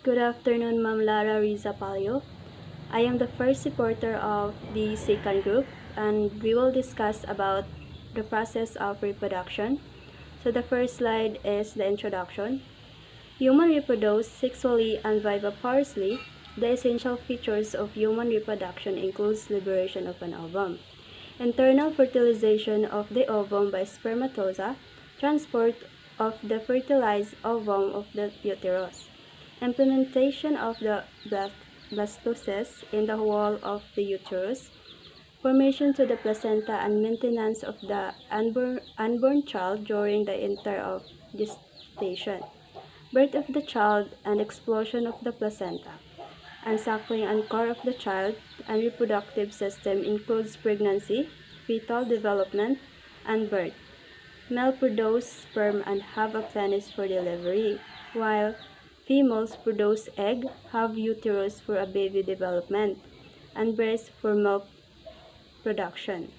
Good afternoon, Ma'am Lara Riza Palio. I am the first reporter of the second group, and we will discuss about the process of reproduction. So the first slide is the introduction. Human reproduce sexually and viviparously. The essential features of human reproduction includes liberation of an ovum, internal fertilization of the ovum by spermatoza, transport of the fertilized ovum of the uterus, implementation of the blastocyst in the wall of the uterus, formation to the placenta and maintenance of the unborn child during the entire of gestation, birth of the child and explosion of the placenta, unsuckling and core of the child and reproductive system includes pregnancy, fetal development, and birth. Male produce sperm and have a penis for delivery, while females produce egg, have uterus for a baby development, and breast for milk production.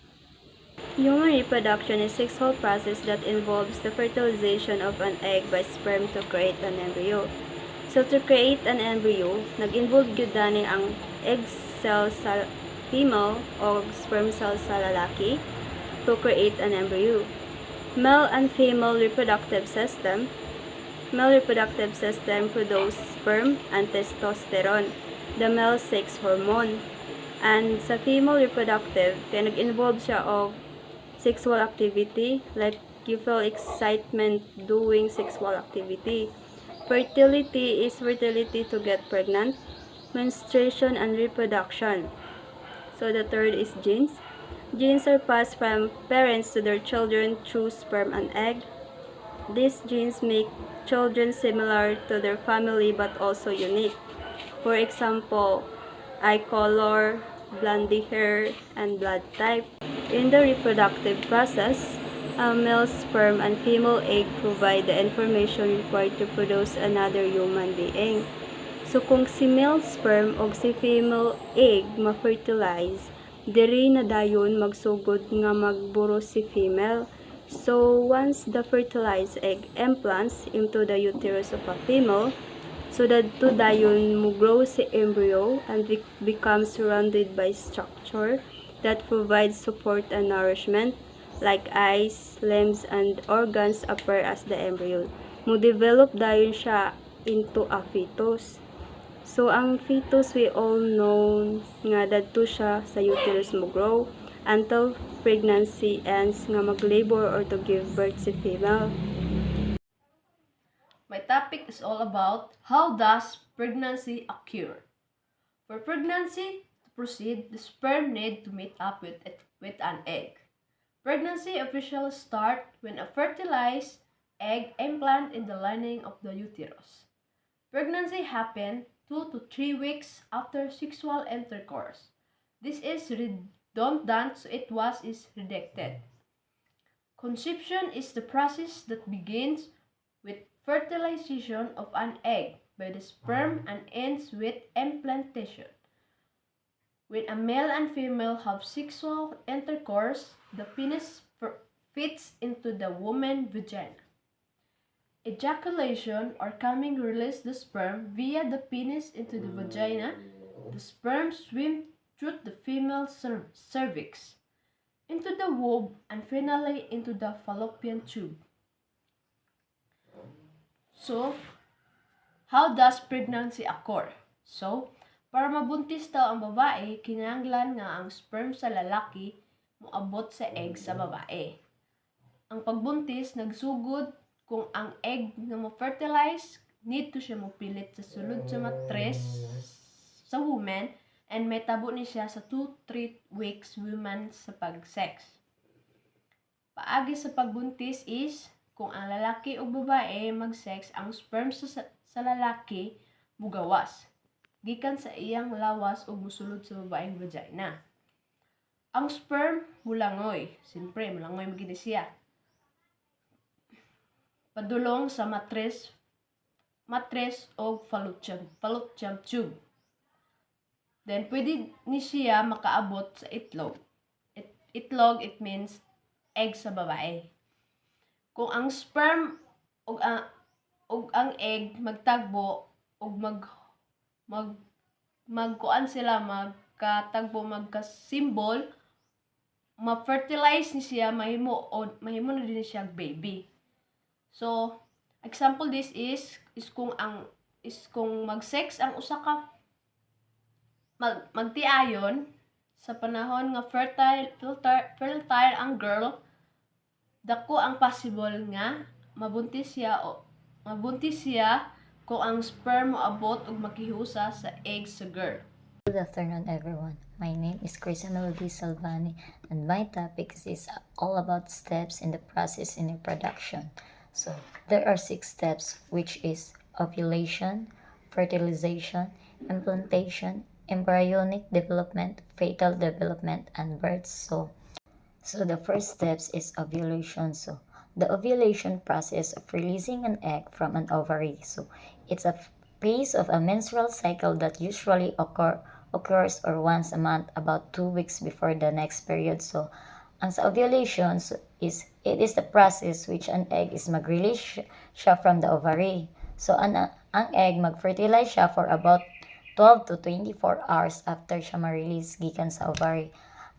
Human reproduction is a sexual process that involves the fertilization of an egg by sperm to create an embryo. So to create an embryo, nag-involve gyud dani ang egg cell sa female o sperm cell sa lalaki to create an embryo. Male and female reproductive system. Male reproductive system produce sperm and testosterone, the male sex hormone. And sa female reproductive, kaya nag-involve siya of sexual activity, like you feel excitement doing sexual activity. Fertility is fertility to get pregnant, menstruation and reproduction. So the third is genes. Genes are passed from parents to their children through sperm and egg. These genes make children similar to their family but also unique. For example, eye color, blondie hair, and blood type. In the reproductive process, a male sperm and female egg provide the information required to produce another human being. So kung si male sperm o si female egg ma-fertilize, diri na dayon magsugod nga magburo si female. So once the fertilized egg implants into the uterus of a female, so that to dayon mo grow si embryo and becomes surrounded by structure that provides support and nourishment like eyes, limbs, and organs appear as the embryo. Mo develop dayon siya into a fetus. So ang fetus we all know nga dadto siya sa uterus mo grow until pregnancy ends nga mag-labor or to give birth si female. My topic is all about how does pregnancy occur. For pregnancy to proceed, the sperm need to meet up with an egg. Pregnancy officially starts when a fertilized egg implant in the lining of the uterus. Pregnancy happens 2 to 3 weeks after sexual intercourse. This is redundant, so is rejected. Conception is the process that begins with fertilization of an egg by the sperm and ends with implantation. When a male and female have sexual intercourse, the penis fits into the woman's vagina. Ejaculation or coming release the sperm via the penis into the vagina. The sperm swim through the female cervix, into the womb, and finally into the fallopian tube. So, how does pregnancy occur? So, para mabuntis daw ang babae, kinahanglan nga ang sperm sa lalaki moabot sa egg sa babae. Ang pagbuntis nagsugod kung ang egg nga mo-fertilize, need to siya mopilit sa sulod sa matres sa woman and may tabo ni siya sa 2-3 weeks woman sa pag-sex. Paagi sa pagbuntis is kung ang lalaki o babae mag-sex, ang sperm sa lalaki mugawas gikan sa iyang lawas o musulod sa babaeng vagina. Ang sperm mulangoy, siyempre mulangoy magini siya. Padulong sa matres o fallopian tube. Then pwede ni siya makaabot sa itlog. Itlog, it means egg sa babae. Kung ang sperm o ang egg magtagbo, og magkuan sila, magkatagpo, magka-symbol, ma-fertilize ni siya, mahimo na din siya baby. So, example this is kung mag-sex ang usa ka magtiayon sa panahon nga fertile ang girl, dako ang possible nga mabuntis siya kung ang sperm moabot ug makihusa sa egg sa girl. Good afternoon, everyone. My name is Chris Melody Salvani, and my topic is all about steps in the process in reproduction. So, there are 6 steps, which is ovulation, fertilization, implantation, embryonic development, fetal development, and birth. So the first steps is ovulation. So, the ovulation process of releasing an egg from an ovary. So, it's a phase of a menstrual cycle that usually occurs or once a month, about 2 weeks before the next period. So, ang sa ovulation it is the process which an egg is mag-release siya from the ovary. So, ang egg mag-fertilize siya for about 12 to 24 hours after siya ma-release gikan sa ovary.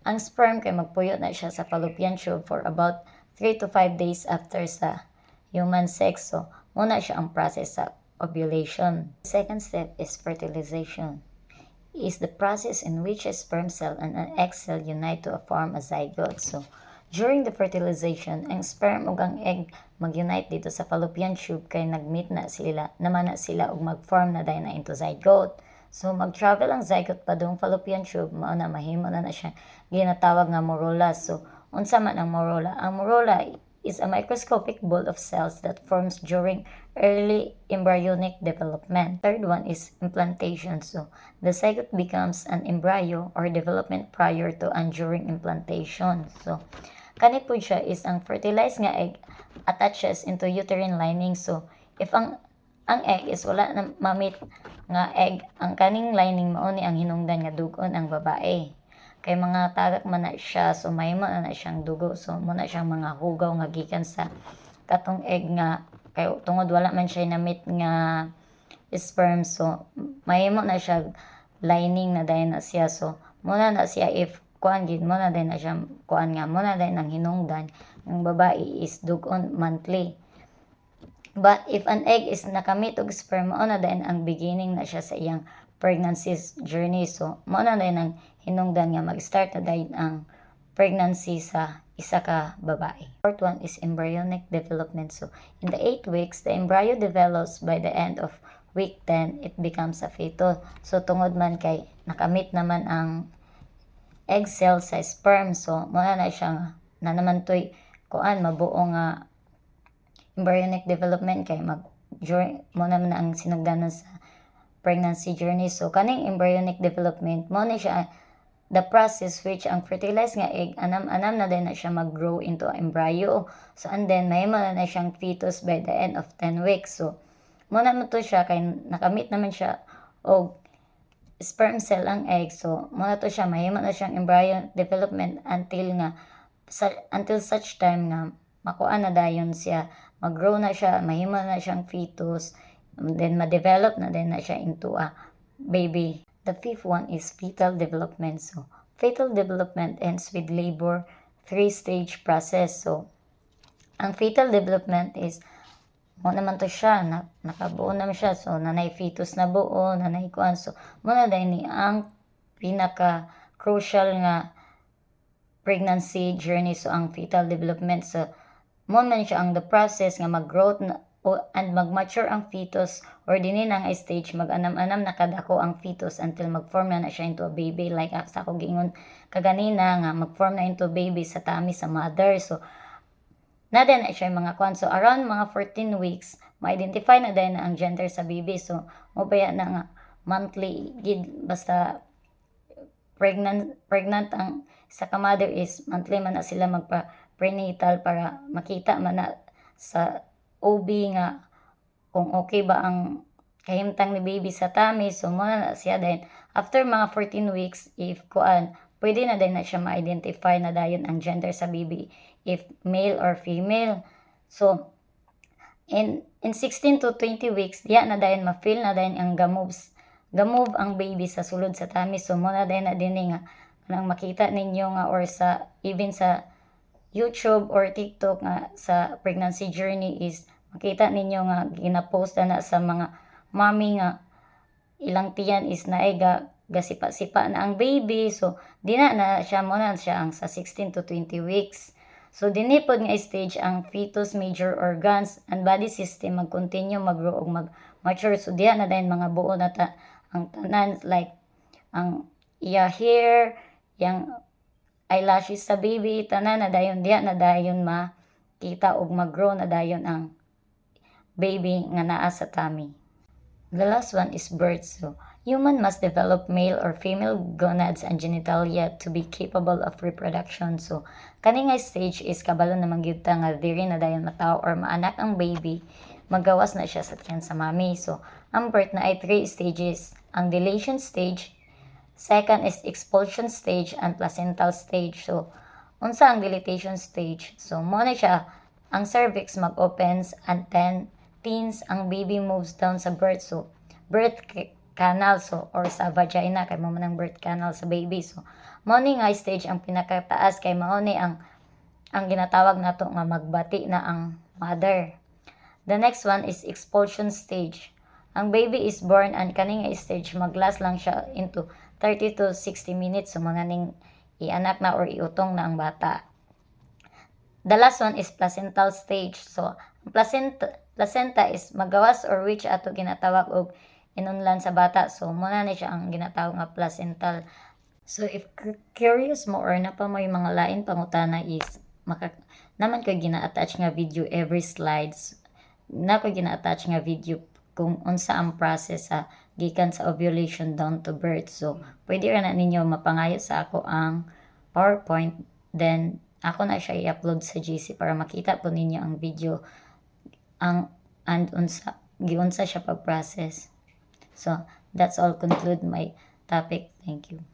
Ang sperm kay magpuyo na siya sa fallopian tube for about 3 to 5 days after sa human sex. So, muna siya ang process sa ovulation. The second step is fertilization. It is the process in which a sperm cell and an egg cell unite to form a zygote. So, during the fertilization, ang sperm ug ang egg mag-unite dito sa fallopian tube kay nagmeet na sila ug mag-form na dayon na into zygote. So, mag-travel ang zygote padung fallopian tube, mao na mahimo na siya ginatawag nga morula. So, unsa man ang morula? Ang morula is a microscopic ball of cells that forms during early embryonic development. Third one is implantation. So, the zygote becomes an embryo or development prior to and during implantation. So, kani po siya is ang fertilized nga egg attaches into uterine lining. So, if ang egg is wala na mamit nga egg, ang kaning lining mao ni ang hinungdan nga dugon ang babae. Kay mga tagak man na siya, so mahimo na siyang dugo. So, muna siyang mga hugaw nga gikan sa katong egg nga, kay tungod wala man siya namit nga sperm. So, mahimo na siya lining na dayon na siya. So, muna na siya if kuan gid mo na din na siya kuan nga mo na din ang hinungdan ng babae is dugon monthly. But if an egg is nakamit og sperm, mao na din ang beginning na siya sa iyang pregnancy journey. So, mao na din ang hinungdan nga mag-start na din ang pregnancy sa isa ka babae. Fourth one is embryonic development. So, in the 8 weeks, the embryo develops. By the end of week 10, it becomes a fetus. So, tungod man kay nakamit naman ang egg cell sa sperm. So, muna na siya na naman to'y kuan mabuo nga embryonic development kay muna na ang sinugdanan sa pregnancy journey. So, kaning embryonic development, muna siya the process which ang fertilized nga egg, anam na din na siya mag-grow into embryo. So, and then, mahimo na siyang fetus by the end of 10 weeks. So, muna mo to siya kay nakamit naman siya og sperm cell ang egg. So, muna to siya, mahimo na siyang embryo development until such time nga makuha na dayon siya, mag-grow na siya, mahimo na siyang fetus, then ma-develop na din na siya into a baby. The fifth one is fetal development. So, fetal development ends with labor, 3-stage process. So, ang fetal development is mo naman to siya, nakabuo naman siya. So, nanay fetus na buo, nanay kuan. So, muna dahil ni ang pinaka-crucial nga pregnancy journey. So, ang fetal development. So, mo man siya ang the process nga mag-growth and mag-mature ang fetus or dinin ang stage, mag-anam-anam nakadako ang fetus until mag-form na siya into a baby. Like sa ako gingon kaganina nga mag-form na into a baby sa tummy sa mother. So, na din siya yung mga kwan. So, around mga 14 weeks, ma-identify na din ang gender sa baby. So, mabaya na nga monthly gid, basta pregnant ang sa ka-mother is monthly man na sila magpa-prenatal para makita man na sa OB nga kung okay ba ang kahimtang ni baby sa tummy. So, muna na siya din. After mga 14 weeks, if kuan, pwede na din na siya ma-identify na dayon ang gender sa baby, if male or female. So, In 16 to 20 weeks, diya na dayon ma-feel na dayon ang gamove ang baby sa sulod sa tummy. So muna dayon na din nga nang makita ninyo nga or sa even sa YouTube or TikTok nga sa pregnancy journey is makita ninyo nga ginapost na sa mga mommy nga ilang tiyan is naega gasipa-sipa na ang baby. So dina na siya muna siya ang sa 16 to 20 weeks. So dinipod nga stage ang fetus major organs and body system mag-continue mag-grow ug mag-mature. So diya na dayon mga buo na ang tanan like ang iya hair, yang eyelashes sa baby, tanan na dayon diya na dayon makita ug mag-grow na dayon ang baby nga naa sa tummy. The last one is birth. So, human must develop male or female gonads and genitalia to be capable of reproduction. So, kani nga stage is kabalo na mangyud ta nga diri na dayon mataw or maanak ang baby, magawas na siya sa tiyan sa mami. So, ang birth na ay 3 stages. Ang dilation stage, second is expulsion stage and placental stage. So, unsa ang dilatation stage? So, mo na siya ang cervix mag-opens and then teens ang baby moves down sa birth. So, birth canal so or sa vagina kay mo man ang birth canal sa baby. So, mo ni nga stage ang pinakataas kay mao ni ang ginatawag nato nga magbati na ang mother. The next one is expulsion stage. Ang baby is born and kani nga stage maglast lang siya into 30 to 60 minutes. So, mga ning ianak na or iutong na ang bata. The last one is placental stage. So, placenta is magawas or which ato ginatawag og inunlan sa bata. So, muna na siya ang ginatawag nga placental. So, if curious mo or na pa may mga lain pangutana is naman ko gina-attach nga video every slides. Na ko gina-attach nga video kung unsa ang process sa gikan sa ovulation down to birth. So, pwede ra na ninyo mapangayo sa ako ang PowerPoint. Then, ako na siya i-upload sa GC para makita po ninyo ang video and giunsa siya pag-process. So, that's all conclude my topic. Thank you.